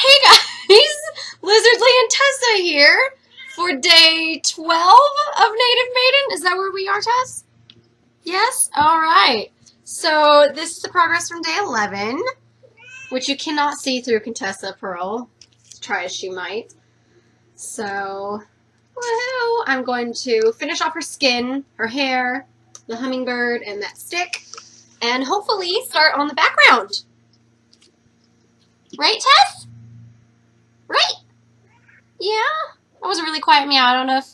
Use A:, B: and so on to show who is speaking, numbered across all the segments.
A: Hey guys, Lizardlea and Tessa here for day 12 of Native Maiden. Is that where we are, Tess? Yes? Alright. So this is the progress from day 11, which you cannot see through Contessa Pearl, try as she might. So, woohoo! I'm going to finish off her skin, her hair, the hummingbird, and that stick, and hopefully start on the background. Right, Tess? Right? Yeah. That was a really quiet meow. I don't know if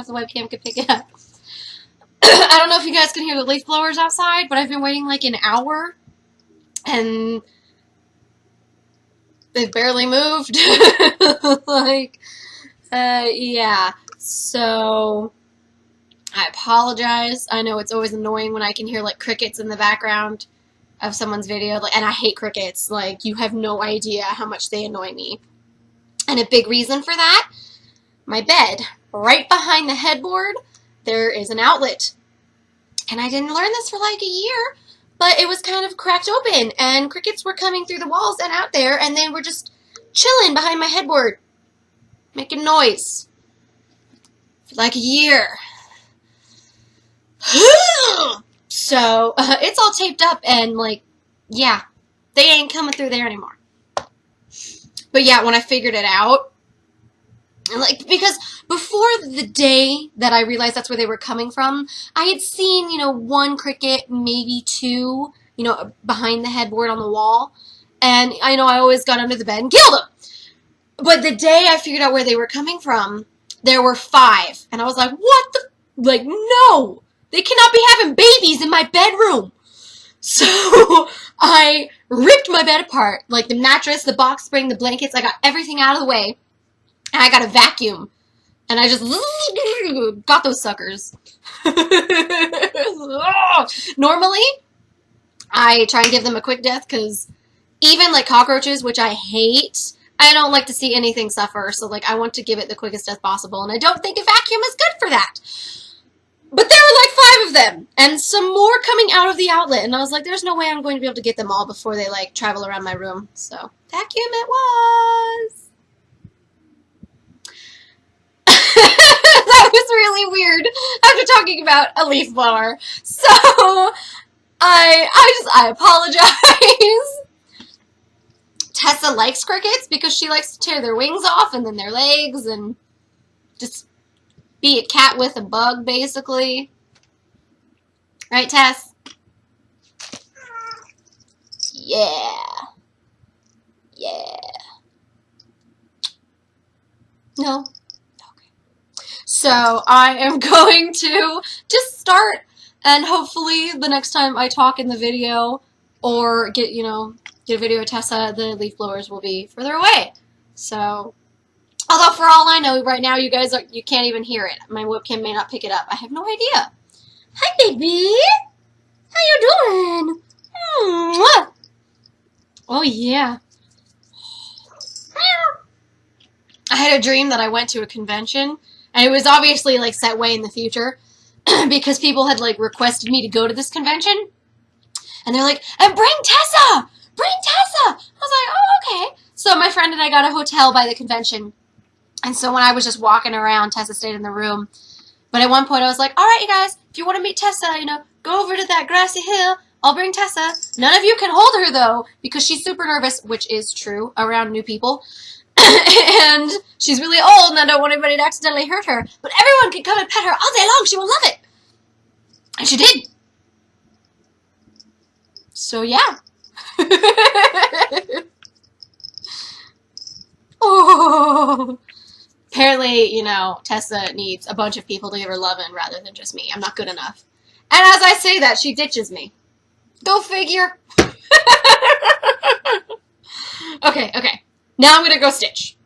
A: the webcam could pick it up. I don't know if you guys can hear the leaf blowers outside, but I've been waiting like an hour, and they've barely moved. Yeah. So I apologize. I know it's always annoying when I can hear like crickets in the background of someone's video, and I hate crickets. Like, you have no idea how much they annoy me. And a big reason for that, my bed, right behind the headboard, there is an outlet. And I didn't learn this for like a year, but it was kind of cracked open, and crickets were coming through the walls and out there, and they were just chilling behind my headboard, making noise for like a year. So, it's all taped up, and, like, yeah, they ain't coming through there anymore. But yeah, when I figured it out, like, because before the day that I realized that's where they were coming from, I had seen, one cricket, maybe two, behind the headboard on the wall, and I know I always got under the bed and killed them. But the day I figured out where they were coming from, there were 5, and I was like, what the, like, no! They cannot be having babies in my bedroom. So I ripped my bed apart, like the mattress, the box spring, the blankets. I got everything out of the way, and I got a vacuum, and I just got those suckers. Normally, I try and give them a quick death, because even like cockroaches, which I hate, I don't like to see anything suffer. So like, I want to give it the quickest death possible, and I don't think a vacuum is good for that. But there were like 5 of them, and some more coming out of the outlet, and I was like, there's no way I'm going to be able to get them all before they, like, travel around my room. So, vacuum it was! That was really weird after talking about a leaf blower. So, I apologize. Tessa likes crickets because she likes to tear their wings off and then their legs and just be a cat with a bug, basically. Right, Tess? Yeah. Yeah. No? Okay. So, I am going to just start, and hopefully the next time I talk in the video, or get a video of Tessa, the leaf blowers will be further away. So, although for all I know, right now you guys you can't even hear it. My webcam may not pick it up. I have no idea. Hi, baby. How you doing? Mwah. Oh yeah. I had a dream that I went to a convention, and it was obviously like set way in the future because people had like requested me to go to this convention, and they're like, "And bring Tessa, bring Tessa." I was like, "Oh, okay." So my friend and I got a hotel by the convention. And so when I was just walking around, Tessa stayed in the room. But at one point I was like, all right, you guys, if you want to meet Tessa, go over to that grassy hill. I'll bring Tessa. None of you can hold her, though, because she's super nervous, which is true, around new people. And she's really old, and I don't want anybody to accidentally hurt her. But everyone can come and pet her all day long. She will love it. And she did. So, yeah. Oh. Apparently, Tessa needs a bunch of people to give her loving rather than just me. I'm not good enough. And as I say that, she ditches me. Go figure. Okay. Now I'm gonna go stitch.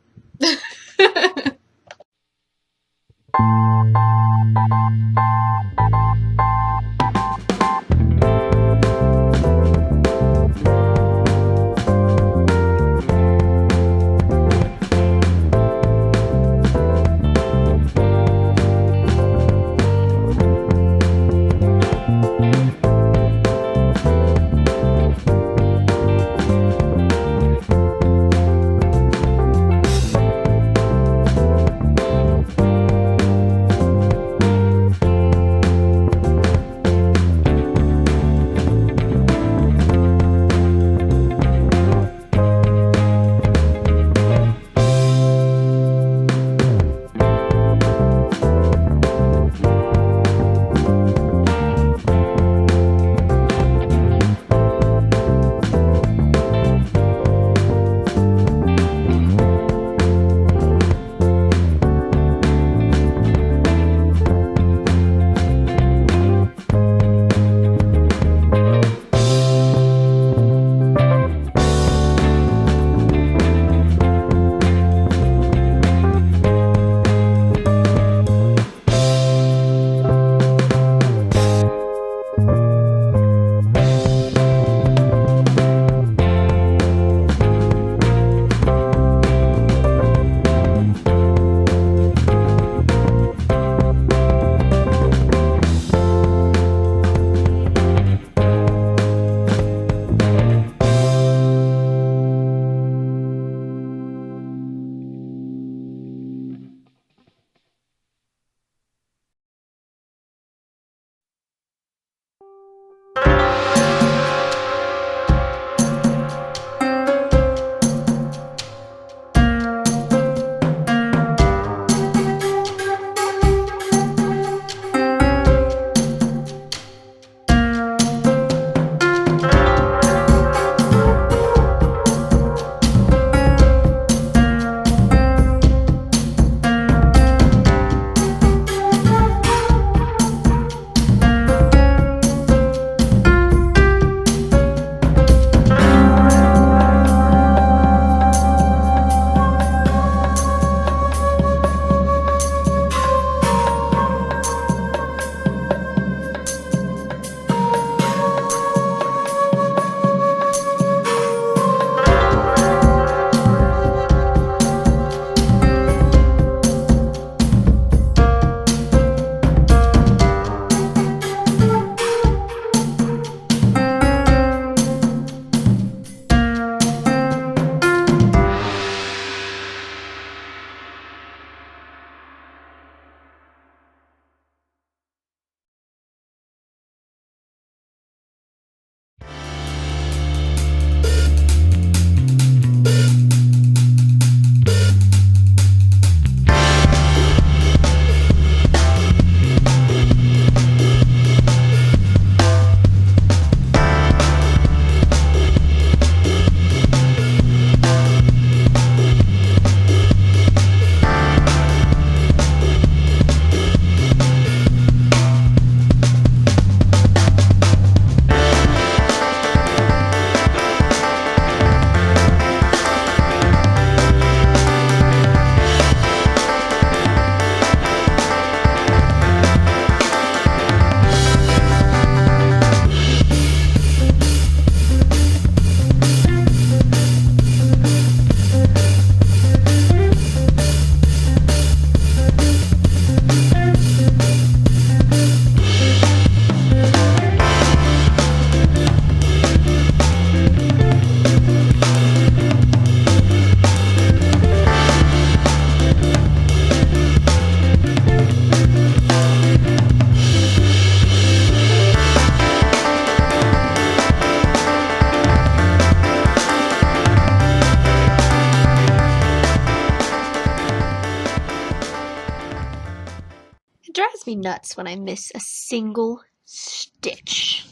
A: me nuts when I miss a single stitch.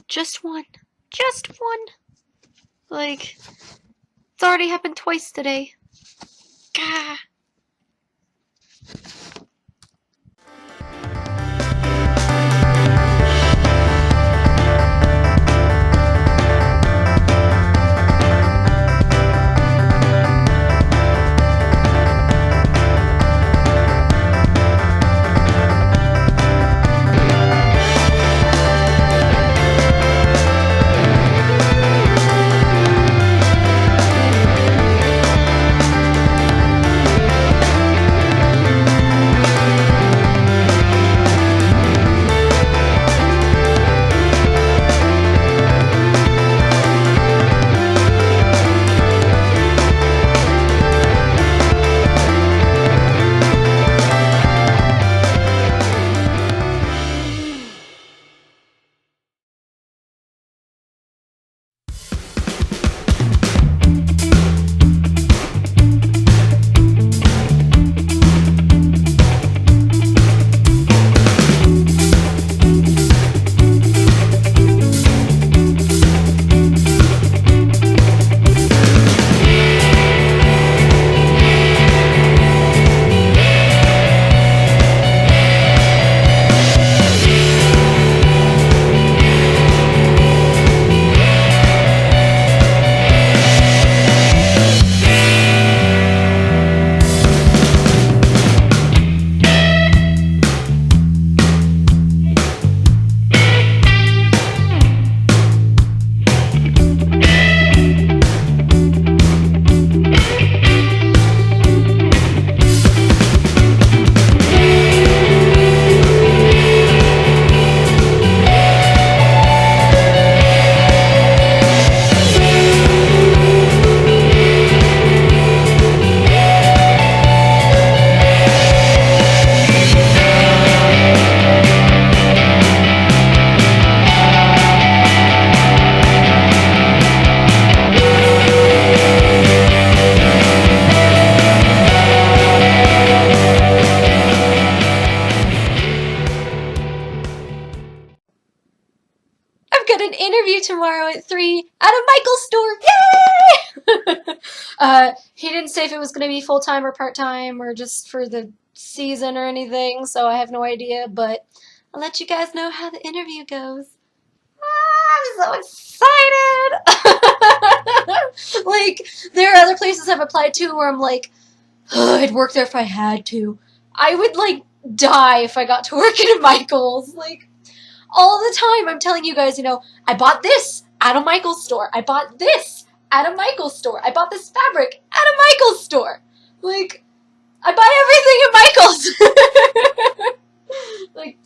A: Just one. Just one. Like, it's already happened twice today. Gah. Got an interview tomorrow at 3 at a Michael's store. Yay! He didn't say if it was going to be full-time or part-time or just for the season or anything, so I have no idea, but I'll let you guys know how the interview goes. I'm so excited! Like, there are other places I've applied to where I'm like, I'd work there if I had to. I would, like, die if I got to work at a Michael's. Like, all the time I'm telling you guys, I bought this at a Michael's store. I bought this at a Michael's store. I bought this fabric at a Michael's store. Like, I buy everything at Michael's. Like,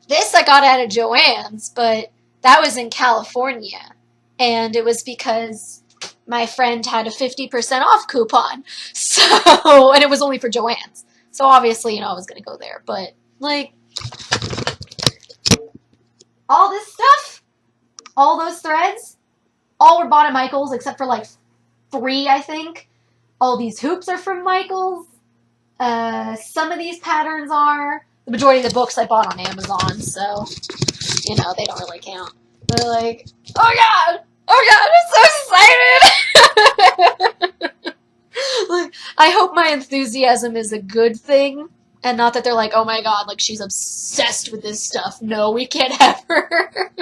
A: this I got at a Joann's, but that was in California. And it was because my friend had a 50% off coupon. So, and it was only for Joann's. So obviously, I was going to go there. But, like, all this stuff, all those threads, all were bought at Michael's except for like 3, I think. All these hoops are from Michael's. Some of these patterns are. The majority of the books I bought on Amazon, so, they don't really count. But like, oh god, I'm so excited! Like, I hope my enthusiasm is a good thing. And not that they're like, oh my god, like she's obsessed with this stuff. No, we can't have her.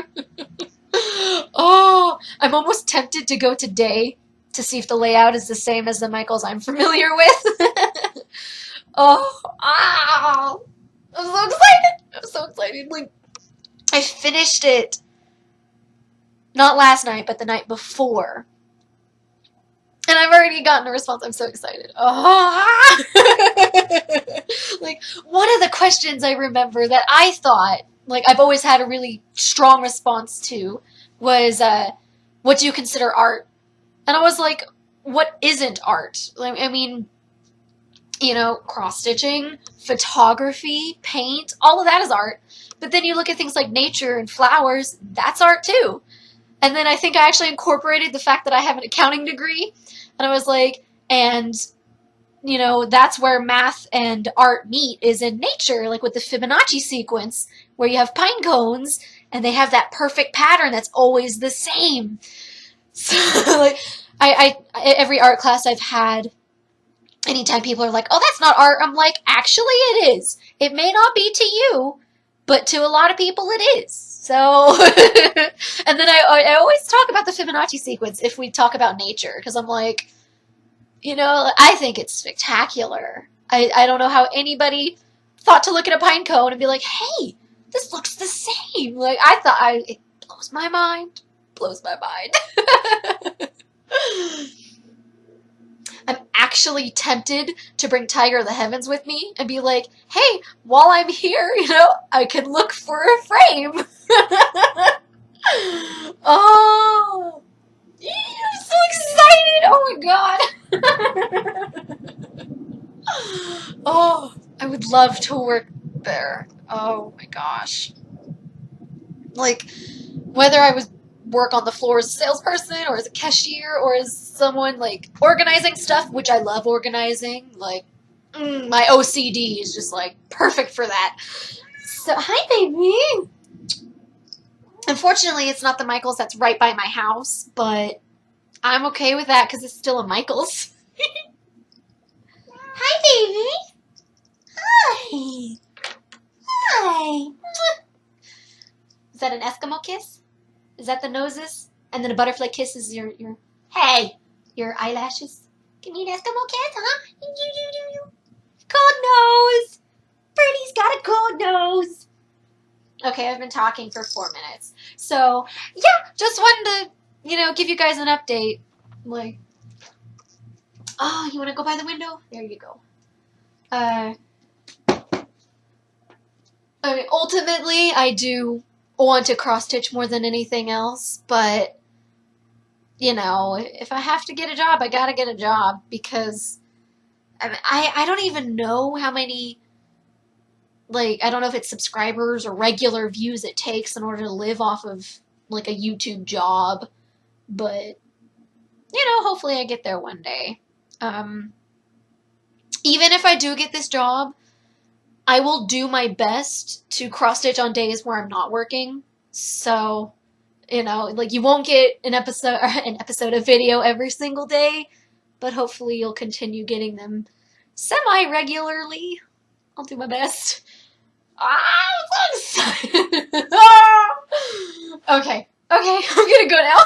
A: Oh, I'm almost tempted to go today to see if the layout is the same as the Michaels I'm familiar with. I'm so excited. Like, I finished it not last night, but the night before. And I've already gotten a response. I'm so excited. Oh. Like, one of the questions I remember that I thought, like, I've always had a really strong response to was, what do you consider art? And I was like, what isn't art? Like, I mean, cross-stitching, photography, paint, all of that is art. But then you look at things like nature and flowers, that's art too. And then I think I actually incorporated the fact that I have an accounting degree. And I was like, and
B: you know, that's where math and art meet, is in nature, like with the Fibonacci sequence, where you have pine cones and they have that perfect pattern that's always the same. So, like, every art class I've had, anytime people are like, "Oh, that's not art," I'm like, "Actually, it is. It may not be to you, but to a lot of people, it is." So, and then I always talk about the Fibonacci sequence if we talk about nature, because I'm like, you know, I think it's spectacular. I don't know how anybody thought to look at a pine cone and be like, "Hey, this looks the same." Like, it blows my mind. Blows my mind. I'm actually tempted to bring Tiger of the Heavens with me and be like, "Hey, while I'm here, you know, I can look for a frame." Oh, I'm so excited! Oh my god! Oh, I would love to work there. Oh my gosh. Like, whether I was work on the floor as a salesperson or as a cashier or as someone like organizing stuff, which I love organizing. Like, my OCD is just like perfect for that. So, hi, baby. Unfortunately, it's not the Michaels that's right by my house, but I'm okay with that because it's still a Michaels. Hi, baby. Hi. Hi. Is that an Eskimo kiss? Is that the noses? And then a butterfly kiss is your hey, your eyelashes. Give me an Eskimo kiss, huh? Cold nose. Birdie's got a cold nose. Okay, I've been talking for 4 minutes. So, yeah, just wanted to, you know, give you guys an update. Like, oh, you want to go by the window? There you go. I mean, ultimately, I do want to cross-stitch more than anything else, but, you know, if I have to get a job, I gotta get a job, because I don't even know how many, like, I don't know if it's subscribers or regular views it takes in order to live off of, like, a YouTube job, but, you know, hopefully I get there one day. Even if I do get this job, I will do my best to cross-stitch on days where I'm not working. So, you know, like, you won't get an episode of video every single day, but hopefully you'll continue getting them semi-regularly. I'll do my best. I'm so excited. Okay, I'm gonna go now.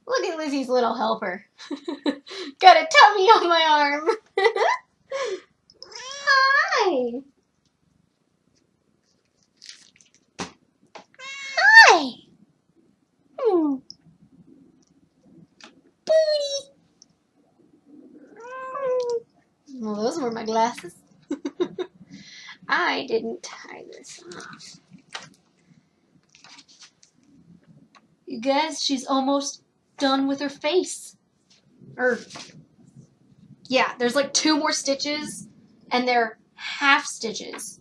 B: Look at Lizzie's little helper. Got a tummy on my arm.
A: for my glasses. I didn't tie this off. You guys, she's almost done with her face. Yeah, there's like 2 more stitches, and they're half stitches.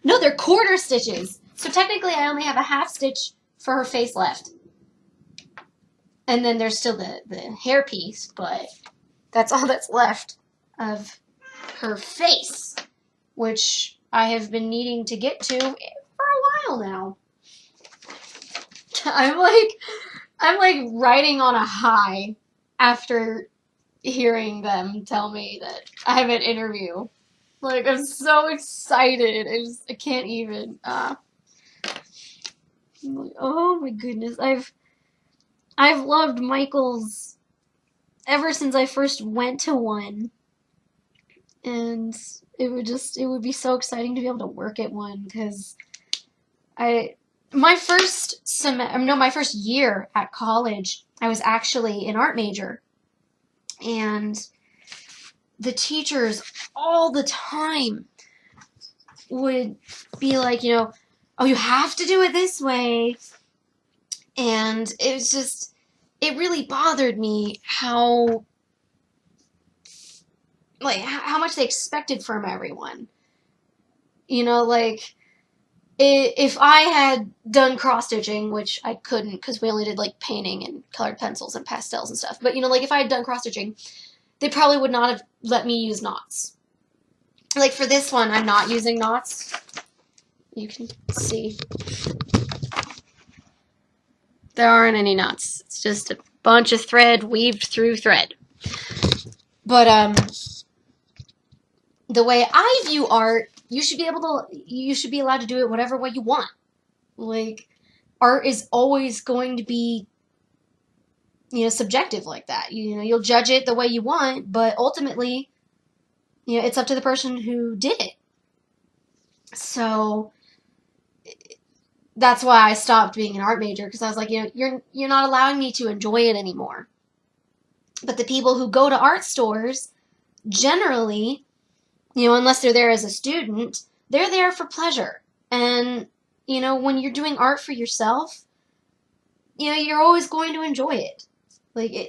A: No, they're quarter stitches. So technically I only have a half stitch for her face left. And then there's still the hair piece, but that's all that's left of her face, which I have been needing to get to for a while now. I'm like riding on a high after hearing them tell me that I have an interview. Like, I'm so excited. I can't even. I'm like, oh my goodness. I've loved Michael's ever since I first went to one. And it would be so exciting to be able to work at one, because my first year at college, I was actually an art major. And the teachers all the time would be like, oh, you have to do it this way. And it was just, it really bothered me how much they expected from everyone. If I had done cross-stitching, which I couldn't because we only did, painting and colored pencils and pastels and stuff. But, if I had done cross-stitching, they probably would not have let me use knots. Like, for this one, I'm not using knots. You can see. There aren't any knots. It's just a bunch of thread weaved through thread. But, the way I view art, you should be allowed to do it whatever way you want. Like, art is always going to be, subjective like that. You'll judge it the way you want, but ultimately, it's up to the person who did it. So that's why I stopped being an art major, because I was like, you're not allowing me to enjoy it anymore. But the people who go to art stores, generally, unless they're there as a student, they're there for pleasure. And, when you're doing art for yourself, you're always going to enjoy it.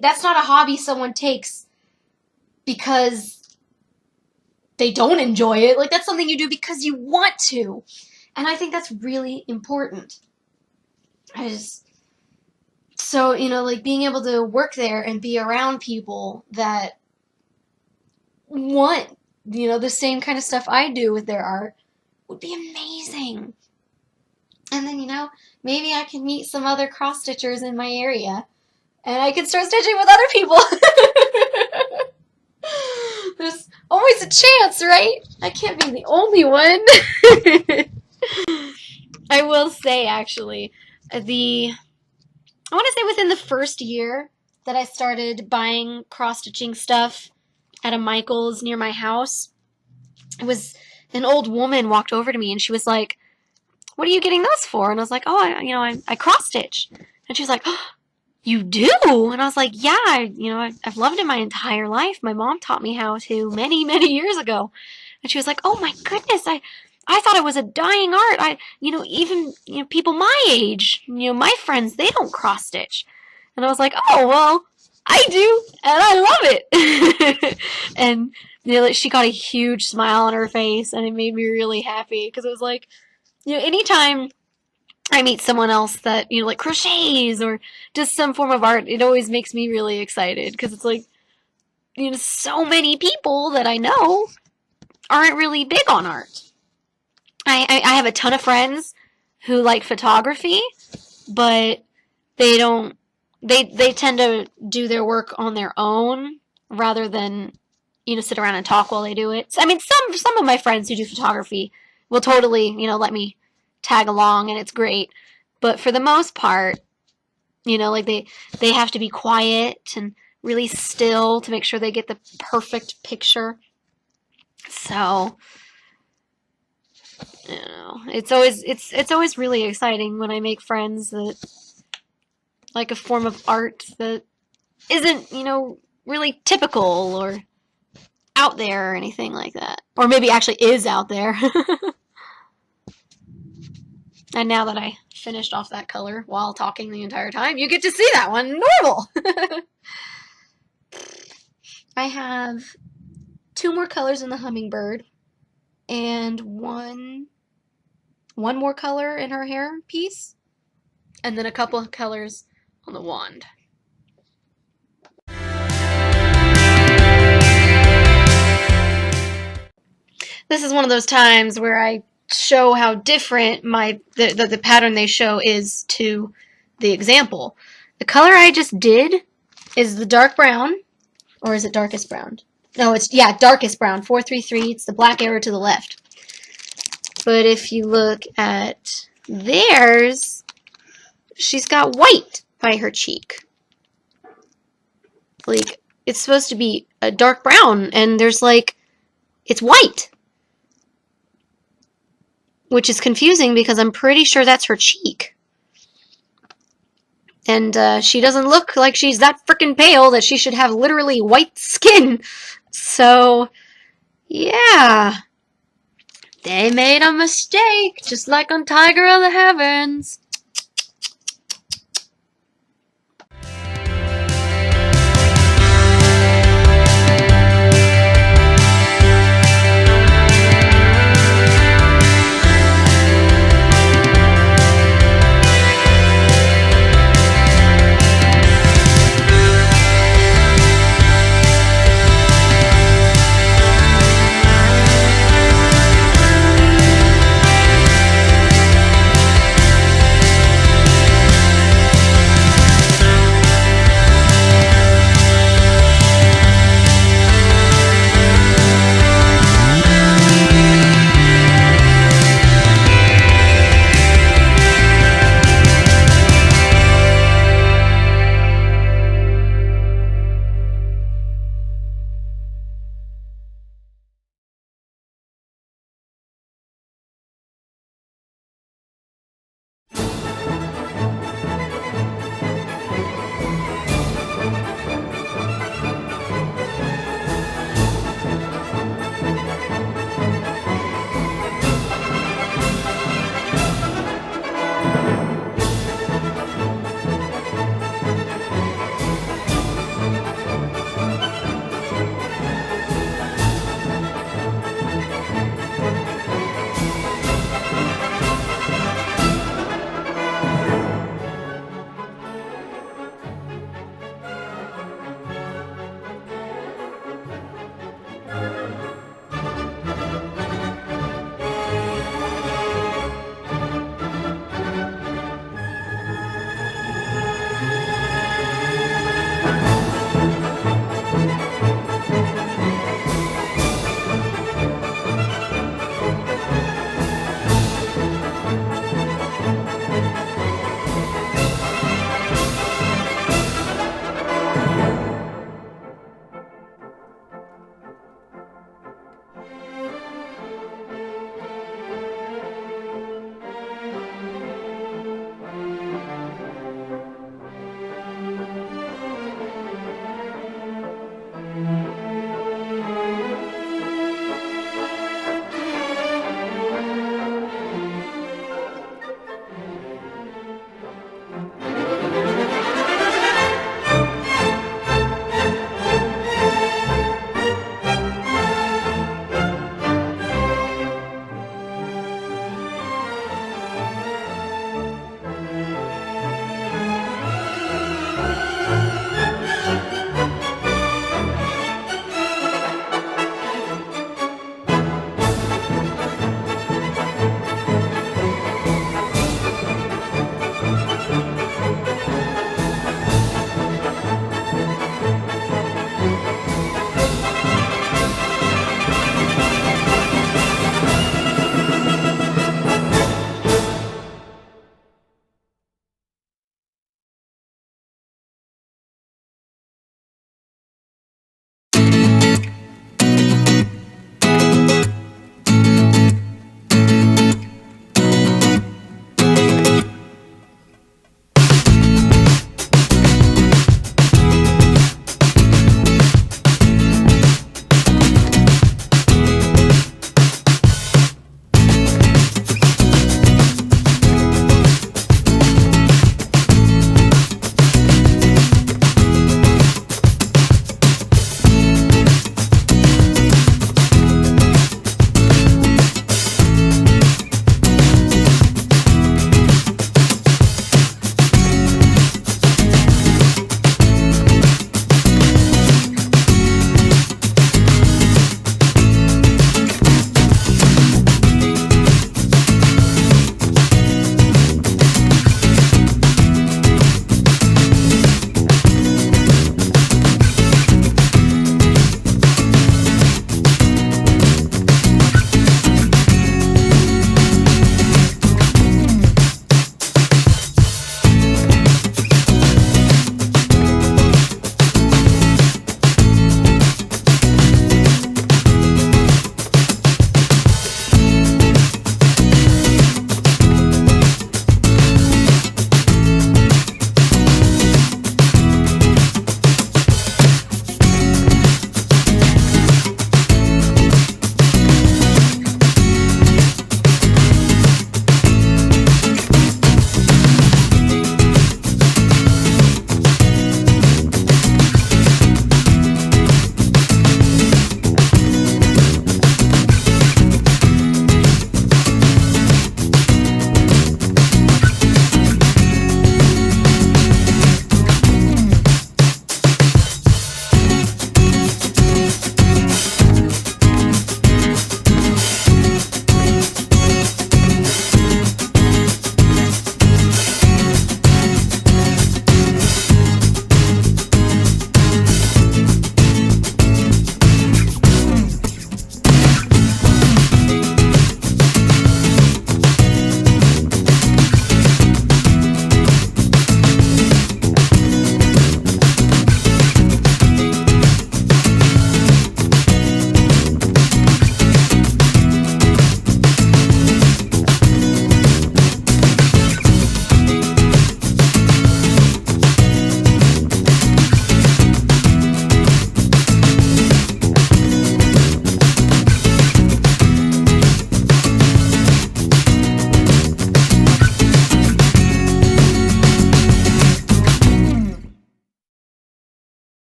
A: That's not a hobby someone takes because they don't enjoy it. That's something you do because you want to. And I think that's really important. So, being able to work there and be around people that want, the same kind of stuff I do with their art would be amazing. And then, maybe I can meet some other cross-stitchers in my area, and I can start stitching with other people. There's always a chance, right? I can't be the only one. I will say, actually, I want to say within the first year that I started buying cross-stitching stuff at a Michael's near my house, it was an old woman walked over to me, and she was like, "What are you getting those for?" And I was like, "Oh, I cross-stitch." And she was like, "Oh, you do?" And I was like, "Yeah, I've loved it my entire life. My mom taught me how to many, many years ago." And she was like, "Oh my goodness, I thought it was a dying art. Even people my age, my friends, they don't cross-stitch." And I was like, "Oh, well, I do, and I love it." And she got a huge smile on her face, and it made me really happy, because it was like, anytime I meet someone else that, crochets or does some form of art, it always makes me really excited, because it's like, so many people that I know aren't really big on art. I have a ton of friends who like photography, but they don't, they tend to do their work on their own rather than, sit around and talk while they do it. So, I mean, some of my friends who do photography will totally, let me tag along, and it's great. But for the most part, they have to be quiet and really still to make sure they get the perfect picture. So, it's always really exciting when I make friends that like a form of art that isn't, really typical or out there or anything like that. Or maybe actually is out there. And now that I finished off that color while talking the entire time, you get to see that one normal. I have 2 more colors in the hummingbird and one more color in her hair piece, and then a couple of colors on the wand. This is one of those times where I show how different the pattern they show is to the example. The color I just did is the dark brown, or is it darkest brown? No, it's, yeah, darkest brown, 433. It's the black arrow to the left. But if you look at theirs, she's got white by her cheek. Like, it's supposed to be a dark brown, and there's like, it's white. Which is confusing because I'm pretty sure that's her cheek. And she doesn't look like she's that frickin' pale that she should have literally white skin. So, yeah. They made a mistake, just like on Tiger of the Heavens.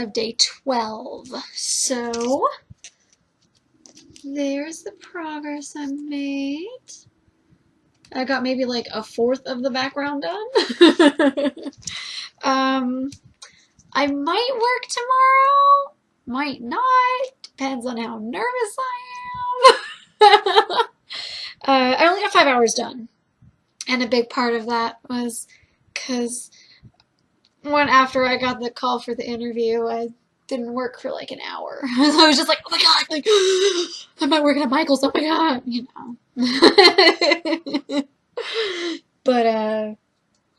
A: of day 12. So, there's the progress I made. I got maybe like a fourth of the background done. I might work tomorrow, might not, depends on how nervous I am. I only got 5 hours done, and a big part of that was because after I got the call for the interview, I didn't work for like an hour. So I was just like, oh my god, like, I'm not working at Michael's, oh my god, you know. But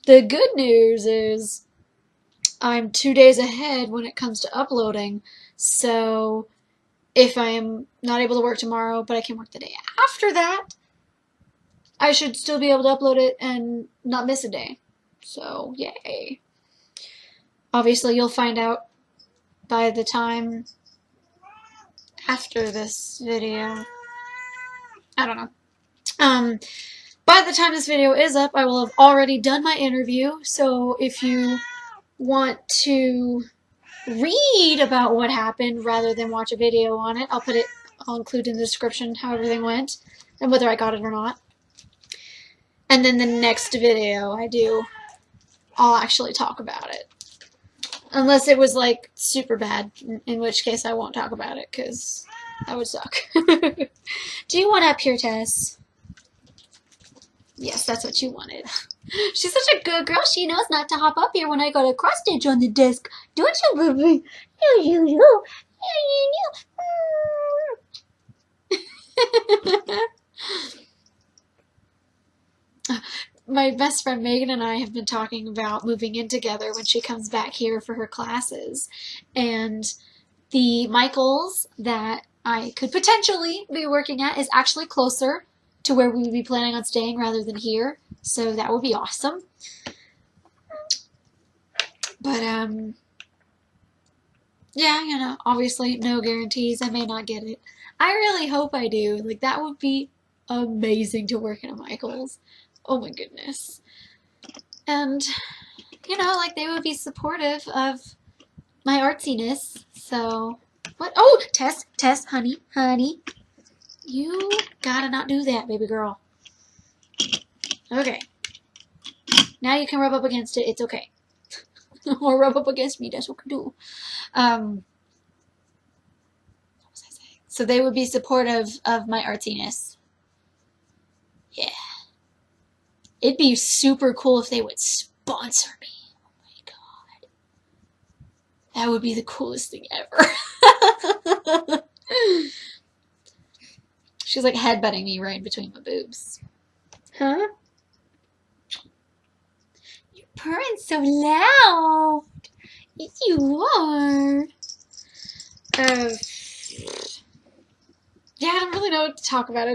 A: the good news is I'm 2 days ahead when it comes to uploading, so if I am not able to work tomorrow, but I can work the day after that, I should still be able to upload it and not miss a day. So, yay. Obviously, you'll find out by the time after this video. I don't know. By the time this video is up, I will have already done my interview, so if you want to read about what happened rather than watch a video on it, I'll include in the description how everything went and whether I got it or not. And then the next video I do, I'll actually talk about it. Unless it was like super bad, in which case I won't talk about it because that would suck. Do you want up here, Tess? Yes, that's what you wanted. She's such a good girl. She knows not to hop up here when I got a cross stitch on the desk. Don't you, baby? You. My best friend Megan and I have been talking about moving in together when she comes back here for her classes. And the Michael's that I could potentially be working at is actually closer to where we would be planning on staying rather than here. So that would be awesome. But, yeah, you know, obviously no guarantees. I may not get it. I really hope I do. Like, that would be amazing to work in a Michael's. Oh my goodness. And, you know, like, they would be supportive of my artsiness. So, what? Oh, Tess, honey. You gotta not do that, baby girl. Okay. Now you can rub up against it. It's okay. Or rub up against me. That's what we do. What was I saying? So they would be supportive of my artsiness. Yeah. It'd be super cool if they would sponsor me. Oh my god. That would be the coolest thing ever. She's like headbutting me right in between my boobs. Huh? You're purring so loud. Yes, you are. Yeah, I don't really know what to talk about.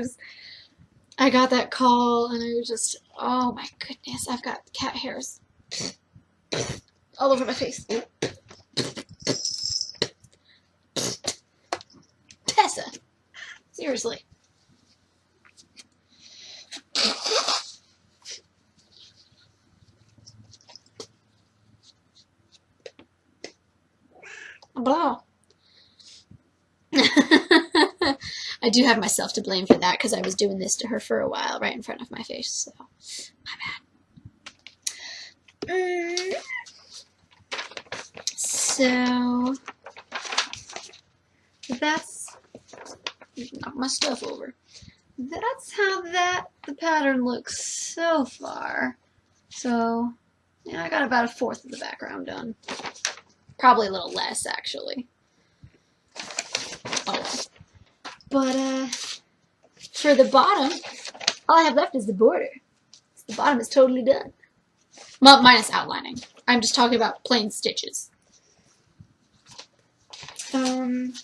A: I got that call and I was just, oh my goodness, I've got cat hairs all over my face. Tessa, seriously. Blah. I do have myself to blame for that because I was doing this to her for a while right in front of my face, so my bad. So that's, knock my stuff over. That's how the pattern looks so far. So yeah, I got about a fourth of the background done. Probably a little less, actually. Oh. But, for the bottom, all I have left is the border. So the bottom is totally done. Well, minus outlining. I'm just talking about plain stitches. Found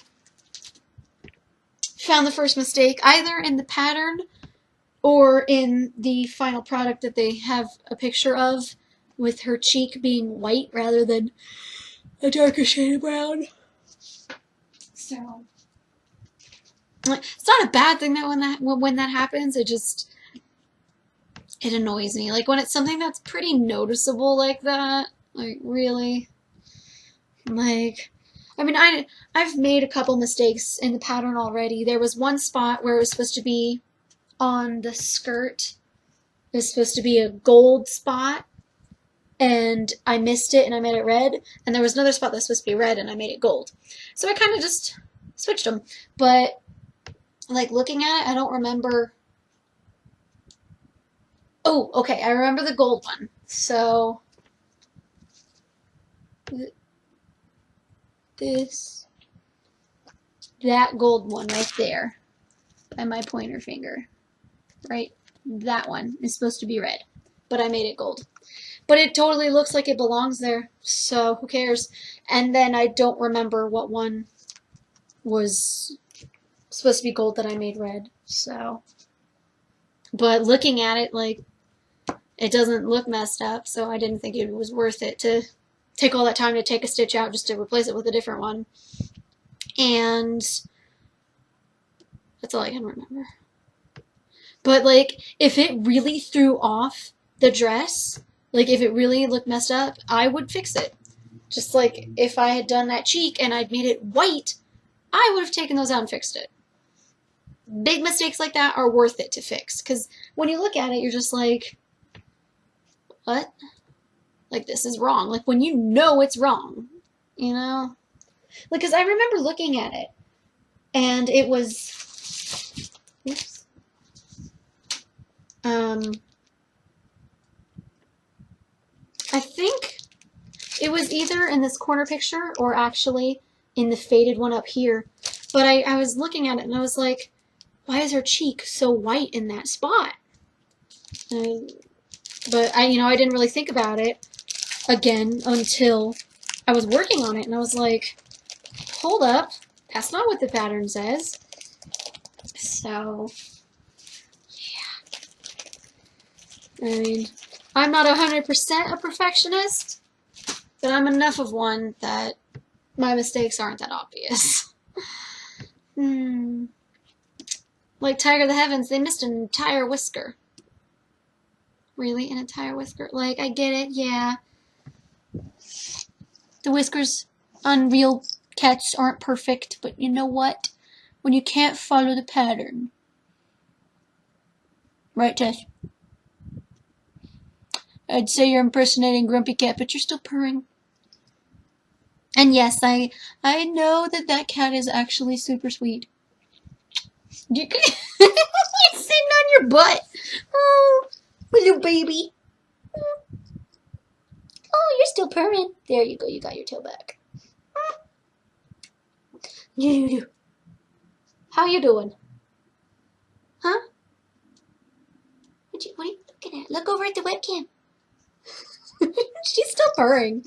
A: the first mistake either in the pattern or in the final product that they have a picture of with her cheek being white rather than a darker shade of brown. So it's not a bad thing that when that happens, it annoys me. Like when it's something that's pretty noticeable like that, like really, like I mean, I've made a couple mistakes in the pattern already. There was one spot where it was supposed to be on the skirt. It was supposed to be a gold spot, and I missed it and I made it red. And there was another spot that was supposed to be red and I made it gold. So I kind of just switched them. But, like, looking at it, I don't remember. Oh, okay, I remember the gold one. So, that gold one right there by my pointer finger, right? That one is supposed to be red, but I made it gold. But it totally looks like it belongs there, so who cares? And then I don't remember what one was supposed to be gold that I made red, so. But looking at it, like, it doesn't look messed up, so I didn't think it was worth it to take all that time to take a stitch out just to replace it with a different one. And that's all I can remember. But, like, if it really threw off the dress, like, if it really looked messed up, I would fix it. Just like if I had done that cheek and I'd made it white, I would have taken those out and fixed it. Big mistakes like that are worth it to fix. Because when you look at it, you're just like, what? Like, this is wrong. Like, when you know it's wrong, you know? Like, because I remember looking at it, and it was, oops. I think it was either in this corner picture or actually in the faded one up here. But I was looking at it and I was like, why is her cheek so white in that spot? But I didn't really think about it again until I was working on it, and I was like, hold up, that's not what the pattern says. So, yeah. I mean, I'm not 100% a perfectionist, but I'm enough of one that my mistakes aren't that obvious. Like Tiger of the Heavens, they missed an entire whisker. Really? An entire whisker? Like, I get it, yeah. The whiskers on real cats aren't perfect, but you know what? When you can't follow the pattern. Right, Tess? I'd say you're impersonating Grumpy Cat, but you're still purring. And yes, I know that cat is actually super sweet. It's sitting on your butt. Oh, little baby. Oh, you're still purring. There you go. You got your tail back. You. How you doing? Huh? What are you looking at? Look over at the webcam. She's still purring.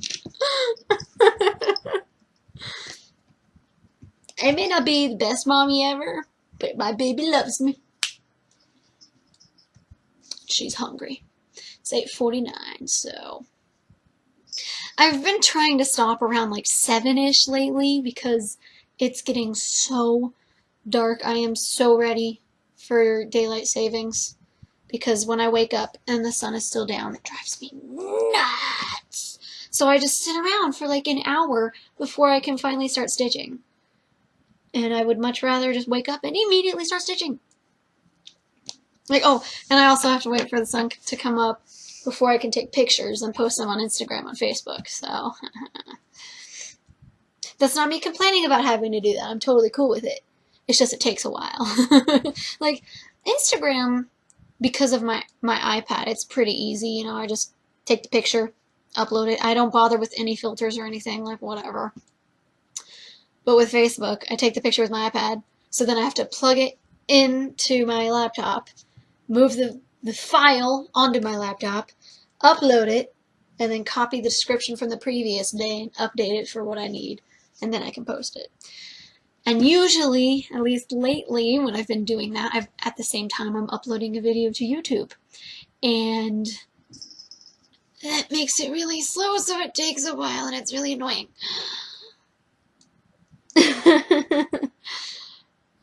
A: I may not be the best mommy ever, but my baby loves me. She's hungry. It's 8:49, so I've been trying to stop around like 7-ish lately because it's getting so dark. I am so ready for daylight savings because when I wake up and the sun is still down, it drives me nuts. So I just sit around for like an hour before I can finally start stitching. And I would much rather just wake up and immediately start stitching. Like, oh, and I also have to wait for the sun to come up before I can take pictures and post them on Instagram and Facebook, so. That's not me complaining about having to do that. I'm totally cool with it. It's just it takes a while. Like, Instagram, because of my iPad, it's pretty easy, I just take the picture, upload it. I don't bother with any filters or anything, like, whatever. But with Facebook, I take the picture with my iPad, so then I have to plug it into my laptop, move the file onto my laptop, upload it, and then copy the description from the previous day and update it for what I need, and then I can post it. And usually, at least lately, when I've been doing that, at the same time I'm uploading a video to YouTube. And that makes it really slow, so it takes a while, and it's really annoying.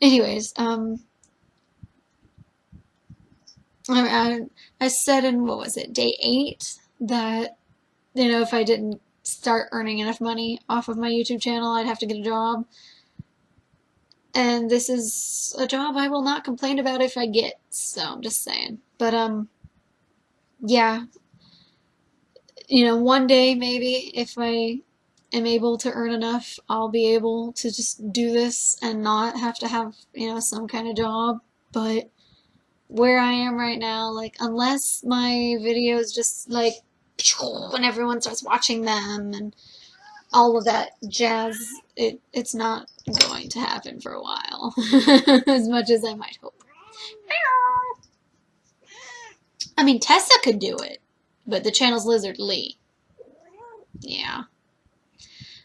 A: Anyways, I said in, what was it, day 8, that, if I didn't start earning enough money off of my YouTube channel, I'd have to get a job. And this is a job I will not complain about if I get, so I'm just saying. But, yeah. You know, one day maybe if I am able to earn enough, I'll be able to just do this and not have to have, you know, some kind of job. But where I am right now, like, unless my videos just, like, when everyone starts watching them and all of that jazz, it's not going to happen for a while. As much as I might hope. I mean, Tessa could do it, but the channel's Lizardlea. Yeah.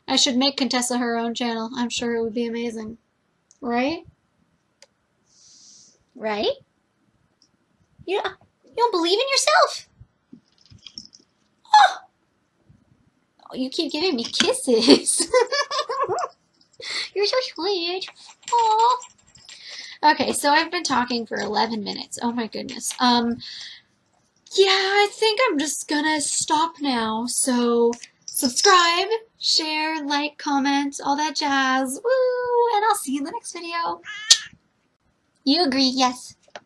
A: I should make Contessa her own channel. I'm sure it would be amazing. Right? Right? You don't believe in yourself? Oh, you keep giving me kisses. You're so sweet. Aww. Okay, so I've been talking for 11 minutes. Oh my goodness. Yeah, I think I'm just gonna stop now. So, subscribe, share, like, comment, all that jazz. Woo! And I'll see you in the next video. You agree, yes.